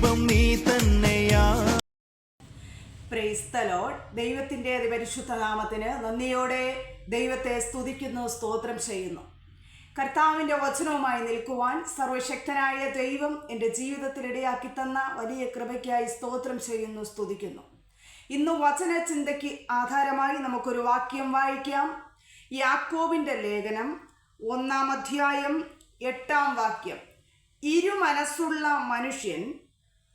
ദൈവം നീ തന്നെയാ. Praise the Lord. ദൈവത്തിൻ്റെ പരിശുദ്ധ നാമത്തിന് നന്ദിയോടെ ദൈവത്തെ സ്തുതിക്കുന്നു, സ്തോത്രം ചെയ്യുന്നു. കർത്താവിൻ്റെ വചനവുമായി നിൽക്കുവാൻ സർവശക്തനായ ദൈവം എൻ്റെ ജീവിതത്തിൽ ഇടയാക്കി തന്ന വലിയ കൃപയ്ക്കായി സ്തോത്രം ചെയ്യുന്നു, സ്തുതിക്കുന്നു. ഇന്ന് വചന ചിന്തയ്ക്ക് ആധാരമായി നമുക്കൊരു വാക്യം വായിക്കാം. യാക്കോബിൻ്റെ ലേഖനം 1-ാം അധ്യായം 8-ാം വാക്യം. ഇരുമനസ്സുള്ള മനുഷ്യൻ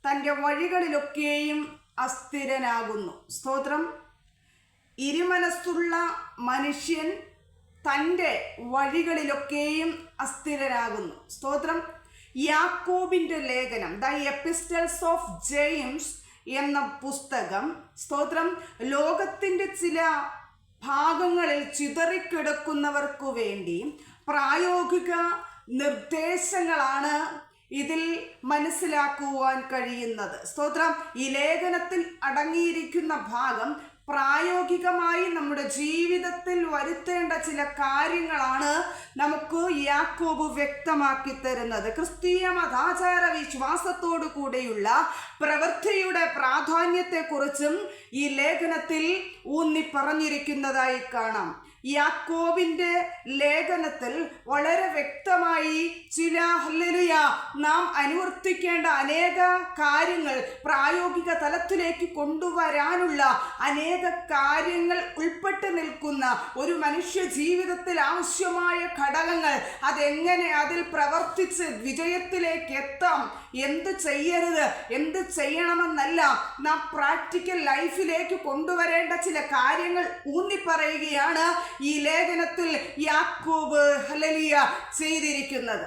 തൻ്റെ വഴികളിലൊക്കെയും അസ്ഥിരനാകുന്നു. സ്തോത്രം. ഇരുമനസ്സുള്ള മനുഷ്യൻ തൻ്റെ വഴികളിലൊക്കെയും അസ്ഥിരനാകുന്നു. സ്തോത്രം. യാക്കോബിൻ്റെ ലേഖനം ദ എപ്പിസ്റ്റൽസ് ഓഫ് ജെയിംസ് എന്ന പുസ്തകം, സ്തോത്രം, ലോകത്തിൻ്റെ ചില ഭാഗങ്ങളിൽ ചിതറിക്കിടക്കുന്നവർക്കു വേണ്ടി പ്രായോഗിക നിർദ്ദേശങ്ങളാണ് ഇതിൽ മനസ്സിലാക്കുവാൻ കഴിയുന്നത്. സ്തോത്രം. ഈ ലേഖനത്തിൽ അടങ്ങിയിരിക്കുന്ന ഭാഗം പ്രായോഗികമായി നമ്മുടെ ജീവിതത്തിൽ വരുത്തേണ്ട ചില കാര്യങ്ങളാണ് നമുക്ക് യാക്കോബ് വ്യക്തമാക്കി തരുന്നത്. ക്രിസ്തീയ മതാചാര വിശ്വാസത്തോടു കൂടെയുള്ള പ്രവൃത്തിയുടെ പ്രാധാന്യത്തെക്കുറിച്ചും ഈ ലേഖനത്തിൽ ഊന്നി പറഞ്ഞിരിക്കുന്നതായി കാണാം. യാക്കോബിൻ്റെ ലേഖനത്തിൽ വളരെ വ്യക്തമായി ചില നാം അനുവർത്തിക്കേണ്ട അനേക കാര്യങ്ങൾ, പ്രായോഗിക തലത്തിലേക്ക് കൊണ്ടുവരാനുള്ള അനേക കാര്യങ്ങൾ ഉൾപ്പെട്ട് നിൽക്കുന്ന ഒരു മനുഷ്യ ജീവിതത്തിൽ ആവശ്യമായ ഘടകങ്ങൾ, അതെങ്ങനെ അതിൽ പ്രവർത്തിച്ച് വിജയത്തിലേക്ക് എത്താം, എന്ത് ചെയ്യരുത്, എന്ത് ചെയ്യണമെന്നല്ല, നാം പ്രാക്ടിക്കൽ ലൈഫിലേക്ക് കൊണ്ടുവരേണ്ട ചില കാര്യങ്ങൾ ഊന്നിപ്പറയുകയാണ് ഈ ലേഖനത്തിൽ യാക്കോബ് ചെയ്തിരിക്കുന്നത്.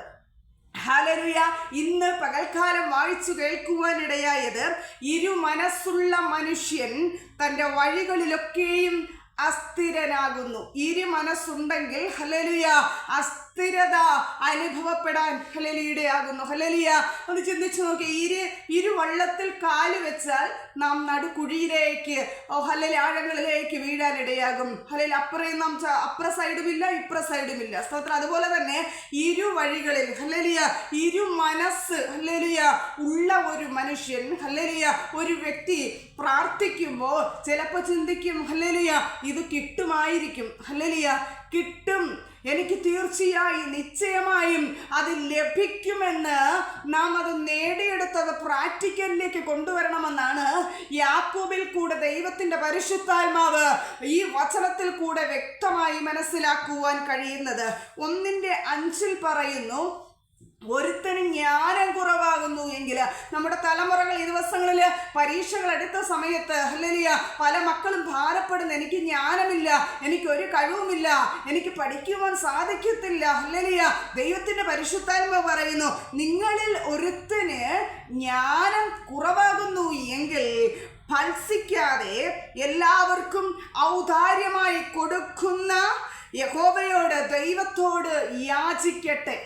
ഹല്ലേലൂയ. ഇന്ന് പകൽക്കാലം വായിച്ചു കേൾക്കുവാനിടയായത്, ഇരുമനസ്സുള്ള മനുഷ്യൻ തൻ്റെ വഴികളിലൊക്കെയും അസ്ഥിരനാകുന്നു. ഇരുമനസ്സുണ്ടെങ്കിൽ ഹല്ലേലൂയ അസ്ഥിരത അനുഭവപ്പെടാൻ ഇടയാകുന്നു. ഹല്ലേലൂയ. ഒന്ന് ചിന്തിച്ചു നോക്കി. ഇരുവള്ളത്തിൽ കാല് വെച്ചാൽ നാം നടുക്കുഴിയിലേക്ക് ആഴങ്ങളിലേക്ക് വീഴാനിടയാകും. ഹല്ലേലൂയ. അപ്ര സൈഡുമില്ല, ഇപ്ര സൈഡുമില്ല. സ്തോത്രം. അതുപോലെ തന്നെ ഇരുവഴികളിൽ ഇരുമനസ്സ് ഉള്ള ഒരു മനുഷ്യൻ, ഒരു വ്യക്തി പ്രാർത്ഥിക്കുമ്പോൾ ചിലപ്പോൾ ചിന്തിക്കും, ഇത് കിട്ടുമായിരിക്കും, കിട്ടും, എനിക്ക് തീർച്ചയായും നിശ്ചയമായും അത് ലഭിക്കുമെന്ന് നാം അത് നേടിയെടുത്തത് പ്രാക്ടിക്കലിലേക്ക് കൊണ്ടുവരണമെന്നാണ് യാക്കോബിൽ കൂടെ ദൈവത്തിൻ്റെ പരിശുദ്ധാത്മാവ് ഈ വചനത്തിൽ കൂടെ വ്യക്തമായി മനസ്സിലാക്കുവാൻ കഴിയുന്നത്. 1:5 പറയുന്നു, ഒരുത്തന് ജ്ഞാനം കുറവാകുന്നു എങ്കിൽ. നമ്മുടെ തലമുറകൾ ഈ ദിവസങ്ങളിൽ പരീക്ഷകൾ എടുത്ത സമയത്ത് പല മക്കളും ഭാരപ്പെടുന്നു, എനിക്ക് ജ്ഞാനമില്ല, എനിക്കൊരു കഴിവുമില്ല, എനിക്ക് പഠിക്കുവാൻ സാധിക്കത്തില്ല. ദൈവത്തിൻ്റെ പരിശുദ്ധാത്മാവ് പറയുന്നു, നിങ്ങളിൽ ഒരുത്തന് ജ്ഞാനം കുറവാകുന്നു എങ്കിൽ ഫൽസിക്കാതെ എല്ലാവർക്കും ഔദാര്യമായി കൊടുക്കുന്ന യഹോവയോട്, ദൈവത്തോട് യാചിക്കട്ടെ.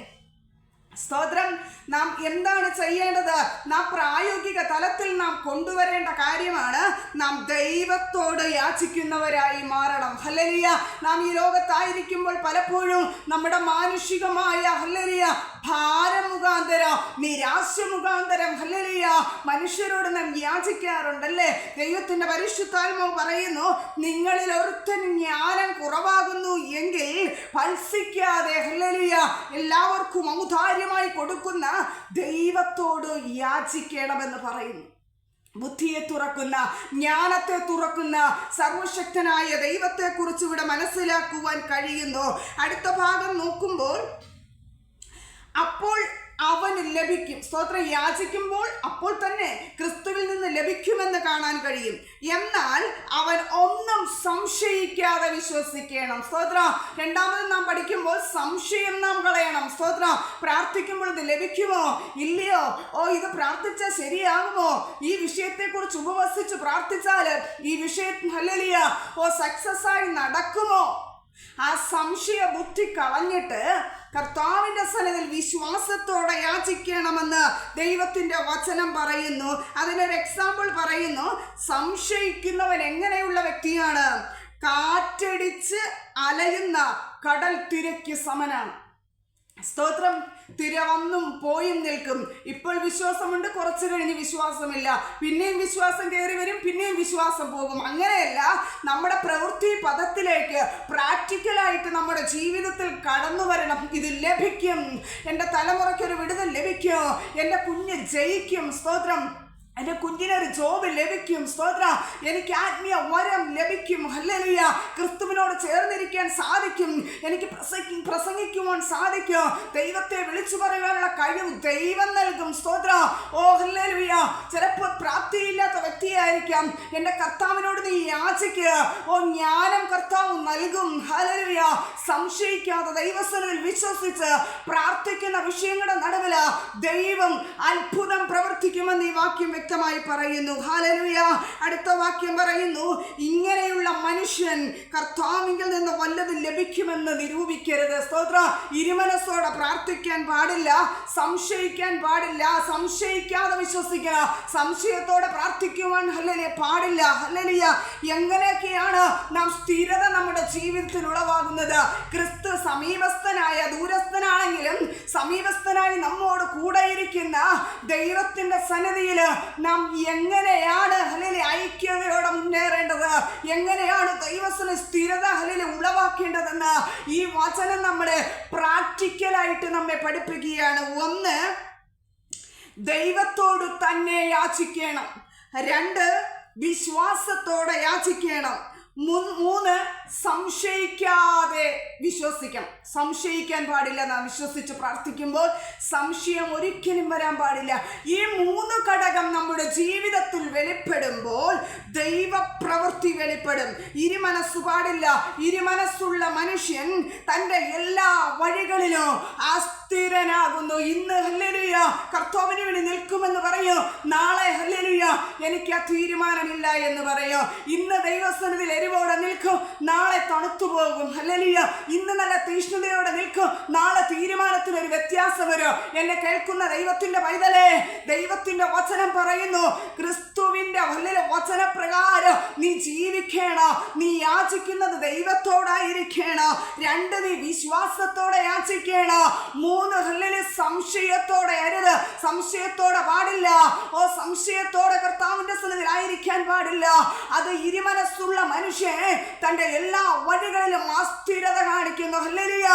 സ്തോത്രം. നാം എന്താണ് ചെയ്യേണ്ടത്? നാം പ്രായോഗിക തലത്തിൽ നാം കൊണ്ടുവരേണ്ട കാര്യമാണ്, നാം ദൈവത്തോട് യാചിക്കുന്നവരായി മാറണം. ഹല്ലേലൂയ. നാം ഈ ലോകത്തായിരിക്കുമ്പോൾ പലപ്പോഴും നമ്മുടെ മാനുഷികമായ ഭാരം മുഖാന്തരം, നിരാശ മുഖാന്തരം മനുഷ്യരോട് നാം യാചിക്കാറുണ്ടല്ലേ. ദൈവത്തിൻ്റെ പരിശുദ്ധാത്മാവ് പറയുന്നു, നിങ്ങളിൽ ഒരുത്തൻ ജ്ഞാനം കുറവാകുന്നു എങ്കിൽ ഫൽസിക്കാതെ എല്ലാവർക്കും ഔദാര്യമായി കൊടുക്കുന്ന ദൈവത്തോട് യാചിക്കണമെന്ന് പറയുന്നു. ബുദ്ധിയെ തുറക്കുന്ന, ജ്ഞാനത്തെ തുറക്കുന്ന സർവശക്തനായ ദൈവത്തെക്കുറിച്ച് ഇവിടെ മനസ്സിലാക്കുവാൻ കഴിയുന്നു. അടുത്ത ഭാഗം നോക്കുമ്പോൾ, അപ്പോൾ അവന് ലഭിക്കും. സ്തോത്രം. യാചിക്കുമ്പോൾ അപ്പോൾ തന്നെ ക്രിസ്തുവിൽ നിന്ന് ലഭിക്കുമെന്ന് കാണാൻ കഴിയും. എന്നാൽ അവൻ ഒന്നും സംശയിക്കാതെ വിശ്വസിക്കണം. സ്തോത്രം. രണ്ടാമത് നാം പഠിക്കുമ്പോൾ സംശയം നാം കളയണം. സ്തോത്രം. പ്രാർത്ഥിക്കുമ്പോൾ ഇത് ലഭിക്കുമോ ഇല്ലയോ, ഇത് പ്രാർത്ഥിച്ചാൽ ശരിയാകുമോ, ഈ വിഷയത്തെക്കുറിച്ച് ഉപവസിച്ച് പ്രാർത്ഥിച്ചാൽ ഈ വിഷയം സക്സസ് ആയി നടക്കുമോ, ആ സംശയ ബുദ്ധി കളഞ്ഞിട്ട് കർത്താവിൻ്റെ സന്നിധിയിൽ വിശ്വാസത്തോടെ യാചിക്കണമെന്ന് ദൈവത്തിൻ്റെ വചനം പറയുന്നു. അതിനൊരു എക്സാമ്പിൾ പറയുന്നു. സംശയിക്കുന്നവൻ എങ്ങനെയുള്ള വ്യക്തിയാണ്? കാറ്റടിച്ച് അലയുന്ന കടൽ തിരയ്ക്ക് സമനാണ്. സ്തോത്രം. തിര വന്നും പോയും നിൽക്കും. ഇപ്പോൾ വിശ്വാസമുണ്ട്, കുറച്ച് കഴിഞ്ഞ് വിശ്വാസമില്ല, പിന്നെയും വിശ്വാസം കയറി വരും, പിന്നെയും വിശ്വാസം പോകും. അങ്ങനെയല്ല, നമ്മുടെ പ്രവൃത്തി പദത്തിലേക്ക് പ്രാക്ടിക്കലായിട്ട് നമ്മുടെ ജീവിതത്തിൽ കടന്നു വരണം. ഇത് ലഭിക്കും. എൻ്റെ തലമുറയ്ക്കൊരു വിടുതൽ ലഭിക്കും. എൻ്റെ കുഞ്ഞ് ജയിക്കും. സ്തോത്രം. എൻ്റെ കുഞ്ഞിനൊരു ജോബ് ലഭിക്കും. സ്തോത്രം. എനിക്ക് ആത്മീയ വരം ലഭിക്കും. ഹല്ലേലൂയ. ക്രിസ്തുവിനോട് ചേർന്നിരിക്കാൻ സാധിക്കും. എനിക്ക് പ്രസംഗിക്കുവാൻ സാധിക്കും. ദൈവത്തെ വിളിച്ചു പറയുവാനുള്ള കഴിവ് ദൈവം നൽകും. സ്തോത്രം. ഓ ഹല്ലേലൂയ. ചിലപ്പോൾ പ്രാപ്തിയില്ലാത്ത വ്യക്തിയായിരിക്കാം. എൻ്റെ കർത്താവിനോട് നീ യാചിക്കുക. ഓ ജ്ഞാനം കർത്താവ് നൽകും. ഹല്ലേലൂയ. സംശയിക്കാതെ ദൈവസന്നിധിയിൽ വിശ്വസിച്ച് പ്രാർത്ഥിക്കുന്ന വിഷയങ്ങളുടെ നടുവിൽ ദൈവം അത്ഭുതം പ്രവർത്തിക്കുമെന്ന് ഈ വാക്യം വ്യക്തമായി പറയുന്നു. ഹല്ലേലൂയ. അടുത്ത വാക്യം പറയുന്നു, ഇങ്ങനെയുള്ള മനുഷ്യൻ കർത്താവിങ്കിൽ നിന്ന് വല്ലതും ലഭിക്കുമെന്ന് നിരൂപിക്കരുത്. സ്തോത്രം. ഇരുമനസ്സോടെ പ്രാർത്ഥിക്കാൻ പാടില്ല, സംശയിക്കാൻ പാടില്ല, സംശയിക്കാതെ വിശ്വസിക്കണം, സംശയത്തോടെ പ്രാർത്ഥിക്കുവാൻ ഹല്ലേലൂയ പാടില്ല. ഹല്ലേലൂയ. എങ്ങനെയൊക്കെയാണ് നാം സ്ഥിരത നമ്മുടെ ജീവിതത്തിൽ ഉളവാകുന്നത്? ക്രിസ്തു സമീപസ്ഥനായ, ദൂരസ്ഥനാണെങ്കിലും സമീപസ്ഥനായി നമ്മോട് കൂടെ ഇരിക്കുന്ന ദൈവത്തിന്റെ സന്നിധിയിൽ നാം എങ്ങനെയാണ് ഹല്ലേലൂയ ഐക്യതയോടെ മുന്നേറേണ്ടത്, എങ്ങനെയാണ് ദൈവത്തിന് സ്ഥിരത ഹല്ലേലൂയ ഉളവാക്കേണ്ടതെന്ന് ഈ വചനം നമ്മളെ പ്രാക്ടിക്കലായിട്ട് നമ്മെ പഠിപ്പിക്കുകയാണ്. ഒന്ന്, ദൈവത്തോട് തന്നെ യാചിക്കണം. രണ്ട്, വിശ്വാസത്തോടെ യാചിക്കണം. മൂന്ന്, സംശയിക്കാതെ വിശ്വസിക്കണം. സംശയിക്കാൻ പാടില്ല. നാം വിശ്വസിച്ച് പ്രാർത്ഥിക്കുമ്പോൾ സംശയം ഒരിക്കലും വരാൻ പാടില്ല. ഈ മൂന്ന് ഘടകം നമ്മുടെ ജീവിതത്തിൽ വെളിപ്പെടുമ്പോൾ ദൈവപ്രവൃത്തി വെളിപ്പെടും. ഇരുമനസ്സു പാടില്ല. ഇരുമനസ്സുള്ള മനുഷ്യൻ തൻ്റെ എല്ലാ വഴികളിലും അസ്ഥിരനാകുന്നു. ഇന്ന് ഹല്ലേലൂയ കർത്താവിന് വേണ്ടി നിൽക്കുമെന്ന് പറയൂ, നാളെ ഹല്ലേലൂയ എനിക്ക് ആ തീരുമാനമില്ല എന്ന് പറയൂ. ഇന്ന് ദൈവസന്നിധിയിൽ എരിവോടെ നിൽക്കും, നാളെ തണുത്തു പോകും. ഹല്ലേലൂയ. ഇന്ന് നല്ല തീഷ്ണതയോടെ നിൽക്കും, നാളെ തീരുമാനത്തിന് ഒരു വ്യത്യാസം വരും. എന്നെ കേൾക്കുന്ന ദൈവത്തിന്റെ പൈതലേ, ദൈവത്തിന്റെ വചനം പറയുന്നു, ക്രിസ്തുവിന്റെ ഹല്ലേലൂയ വചനപ്രകാരം നീ ജീവിക്കണം. നീ യാചിക്കുന്നത് ദൈവത്തോടായിരിക്കണം. രണ്ട്, നീ വിശ്വാസത്തോടെ യാചിക്കണം. മൂന്ന്, ഹല്ലേലൂയ സംശയത്തോടെ അരുത്. സംശയത്തോടെ പാടില്ല. ഓ സംശയത്തോടെ കർത്താവിന്റെ സന്നിധിയിൽ ആയിരിക്കാൻ പാടില്ല. അത് ഇരുമനസ്സുള്ള മനുഷ്യൻ തന്റെ എല്ലാ വഴികളിലും അസ്ഥിരത കാണിക്കുന്നു. ഹല്ലേലൂയ.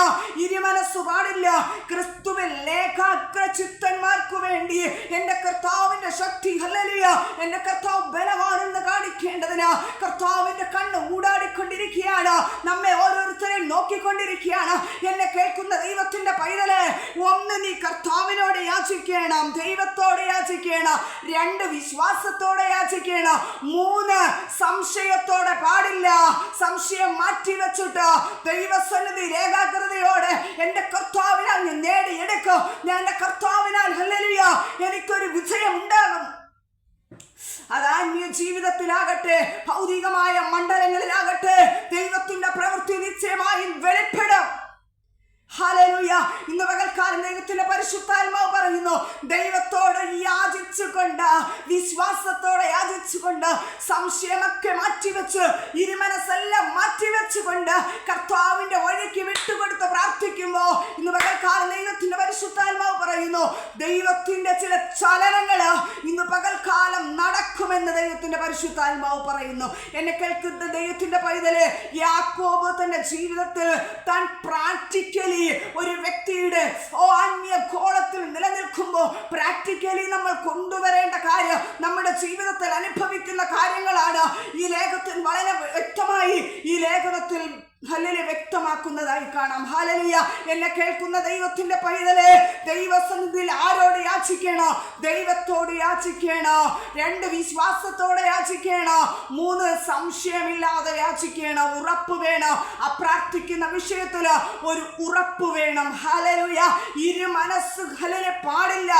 ഇരുമനസ്സു പാടില്ല. ക്രിസ്തുവിൽ ഏകാഗ്ര ചിത്തന്മാർക്ക് വേണ്ടി എന്റെ കർത്താവിന്റെ ശക്തി, ഹല്ലേലൂയ, എന്റെ കർത്താവ് ബലവാനെന്ന് കാണിക്കേണ്ടതിന് കർത്താവിന്റെ കണ്ണ് ഊടാടിക്കൊണ്ടിരിക്കുകയാണ്, നമ്മെ ഓരോരുത്തരെയും നോക്കിക്കൊണ്ടിരിക്കുകയാണ്. എന്നെ കേൾക്കുന്ന ദൈവത്തിന്റെ പൈതലേ, ഒന്ന്, നീ കർത്താവിനോട് യാചിക്കണം, ദൈവത്തോടെ യാചിക്കണം. രണ്ട്, വിശ്വാസത്തോടെ യാചിക്കണം. മൂന്ന്, സംശയത്തോടെ പാടില്ല. സംശയം മാറ്റിവെച്ചിട്ട് ദൈവസന്നിധിയിൽ ഏകാഗ്രതയോടെ എന്റെ കർത്താവിനാൽ ഞാൻ നേടിയെടുക്കും. ഞാൻ എന്റെ കർത്താവിനാൽ ഹല്ലേലൂയ എനിക്കൊരു വിജയം ഉണ്ടാകും. അത് ആത്മീയ ജീവിതത്തിലാകട്ടെ, ഭൗതികമായ മണ്ഡലങ്ങളിലാകട്ടെ, ദൈവത്തിന്റെ പ്രവൃത്തി നിശ്ചയമായും വെളിപ്പെടും. ഹല്ലേലൂയ. ഇന്ന് പകൽക്കാലം ദൈവത്തിന്റെ പരിശുദ്ധാത്മാവ് പറയുന്നു, ദൈവത്തോട് യാചിച്ചുകൊണ്ട്, വിശ്വാസത്തോടെ യാചിച്ചുകൊണ്ട്, സംശയമൊക്കെ മാറ്റിവെച്ച്, ഇരുമനസ്സെല്ലാം മാറ്റിവെച്ചുകൊണ്ട് കർത്താവിന്റെ വഴിക്ക് വിട്ടുകൊടുത്ത് പ്രാർത്ഥിക്കുമ്പോൾ ഇന്ന് പകൽക്കാലം ദൈവത്തിന്റെ പരിശുദ്ധാത്മാവ് പറയുന്നു, ദൈവത്തിന്റെ ചില ചലനങ്ങള് ഇന്ന് പകൽക്കാലം നടക്കുമെന്ന് ദൈവത്തിന്റെ പരിശുദ്ധാത്മാവ് പറയുന്നു. എന്നെ കേൾക്കുന്ന ദൈവത്തിന്റെ പൈതല്, യാക്കോബ് തന്റെ ജീവിതത്തിൽ താൻ പ്രാക്ടിക്കലി ഒരു വ്യക്തിയുടെ ആത്മീയ ഗോളത്തിൽ നിലനിൽക്കുമ്പോൾ പ്രാക്ടിക്കലി നമ്മൾ കൊണ്ടുവരേണ്ട കാര്യം, നമ്മുടെ ജീവിതത്തിൽ അനുഭവിക്കുന്ന കാര്യങ്ങളാണ് ഈ ലേഖനത്തിൽ വളരെ വ്യക്തമായി ഈ ലേഖനത്തിൽ ഹല്ലേലൂയ വ്യക്തമാക്കുന്നതായി കാണാം. ഹല്ലേലൂയ. എന്നെ കേൾക്കുന്ന ദൈവത്തിന്റെ പൈതലേ, ദൈവസന്നിധിയിൽ ആരോട് യാചിക്കണം? ദൈവത്തോട് യാചിക്കണം. രണ്ട്, വിശ്വാസത്തോടെ യാചിക്കണം. മൂന്ന്, സംശയമില്ലാതെ യാചിക്കണം. ഉറപ്പ് വേണം. അപ്രാർത്ഥിക്കുന്ന വിഷയത്തിൽ ഒരു ഉറപ്പ് വേണം. ഹല്ലേലൂയ. ഇരുമനസ്സ് ഹല്ലേലൂയ പാടില്ല.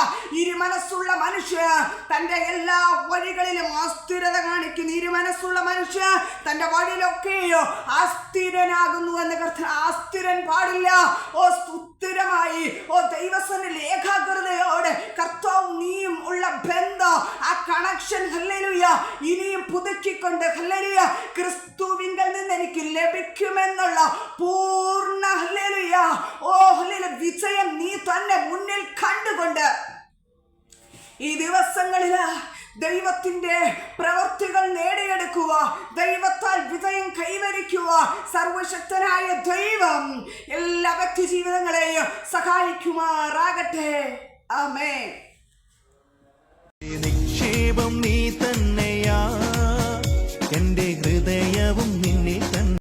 ഇരുമനസ്സുള്ള മനുഷ്യൻ തന്റെ എല്ലാ വഴികളിലും അസ്ഥിരത കാണിക്കുന്നു. ഇരുമനസ്സുള്ള മനുഷ്യൻ തന്റെ വഴിയിലൊക്കെയോ അസ്ഥിരനാകുന്നു എന്ന് കർത്താവ്. അസ്ഥിരൻ പാടില്ല. സുസ്ഥിരമായി ദൈവസന്നിധിയിൽ ഏകാഗ്രതയോടെ കർത്താവ് നീയും ഉള്ള ബന്ധം, ആ കണക്ഷൻ ഹല്ലേലൂയ ഇനിയും പുതുക്കിക്കൊണ്ട് ഹല്ലേലൂയ ക്രിസ്തുവിങ്കൽ നിന്ന് എനിക്ക് ലഭിക്കുമെന്നുള്ള പൂർണ്ണ ഹല്ലേലൂയ ഹല്ലേലൂയ വിജയം നീ തന്നെ മുന്നിൽ കണ്ടുകൊണ്ട് ഈ ദിവസങ്ങളില് ദൈവത്തിന്റെ പ്രവൃത്തികൾ നേടിയെടുക്കുക, ദൈവത്താൽ വിജയം കൈവരിക്കുക. സർവശക്തനായ ദൈവം എല്ലാ വ്യക്തി ജീവിതങ്ങളെയും സഹായിക്കുമാറാകട്ടെ. ആമേൻ. നിക്ഷേപം നീ തന്നെ